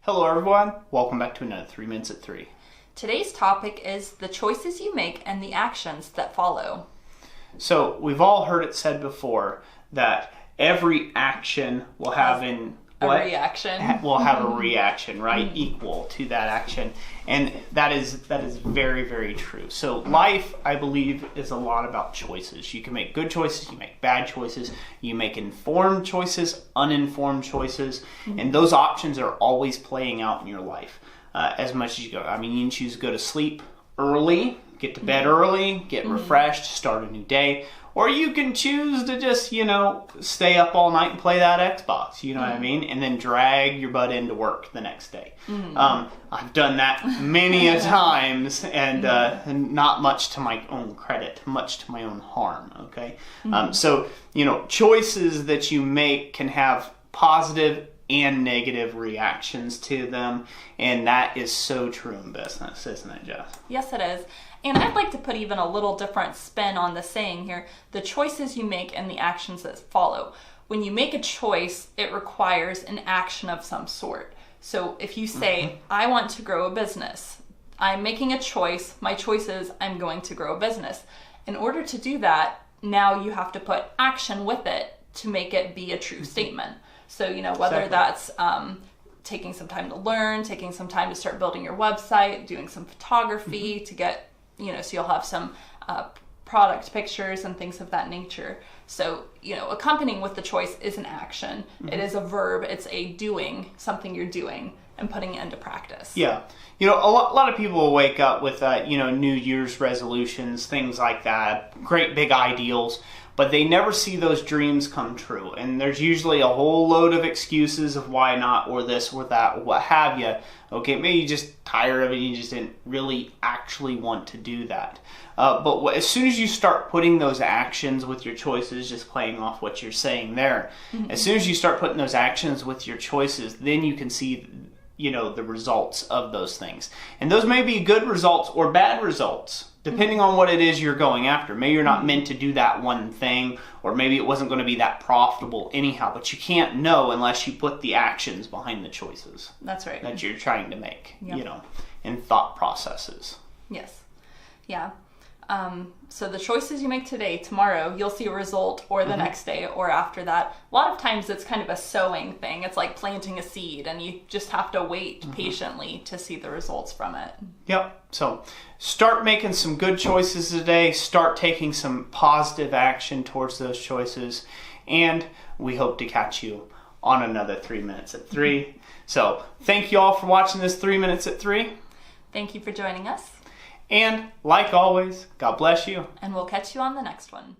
Hello everyone, welcome back to another 3 Minutes at 3. Today's topic is the choices you make and the actions that follow. So we've all heard it said before that every action will have a reaction. Will have a reaction, right? Equal to that action. And that is very, very true. So life, I believe, is a lot about choices. You can make good choices, you make bad choices, you make informed choices, uninformed choices, and those options are always playing out in your life as much as you go. I mean, you can choose to go to sleep early, get to bed early, get refreshed, start a new day, or you can choose to just, stay up all night and play that Xbox, you know what I mean? And then drag your butt into work the next day. I've done that many a times, and not much to my own credit, much to my own harm, okay? So, choices that you make can have positive and negative reactions to them, and that is so true in business, isn't it, Jess? Yes, it is. And I'd like to put even a little different spin on the saying here, the choices you make and the actions that follow. When you make a choice, it requires an action of some sort. So if you say, I want to grow a business, I'm making a choice, my choice is I'm going to grow a business. In order to do that, now you have to put action with it to make it be a true statement. So, whether that's taking some time to learn, taking some time to start building your website, doing some photography to get, so you'll have some product pictures and things of that nature. So, accompanying with the choice is an action. It is a verb. It's a doing, something you're doing and putting it into practice. Yeah. A lot of people will wake up with, New Year's resolutions, things like that, great big ideals, but they never see those dreams come true. And there's usually a whole load of excuses of why not, or this, or that, or what have you. Okay, maybe you're just tired of it, you just didn't really actually want to do that. But as soon as you start putting those actions with your choices, just playing off what you're saying there, as soon as you start putting those actions with your choices, then you can see the results of those things. And those may be good results or bad results, depending on what it is you're going after. Maybe you're not meant to do that one thing, or maybe it wasn't going to be that profitable anyhow, but you can't know unless you put the actions behind the choices. That's right. That you're trying to make, in thought processes. Yes. Yeah. So the choices you make today, tomorrow, you'll see a result, or the next day, or after that. A lot of times it's kind of a sowing thing. It's like planting a seed, and you just have to wait patiently to see the results from it. Yep. So start making some good choices today. Start taking some positive action towards those choices. And we hope to catch you on another 3 Minutes at 3. So thank you all for watching this 3 Minutes at 3. Thank you for joining us. And like always, God bless you. And we'll catch you on the next one.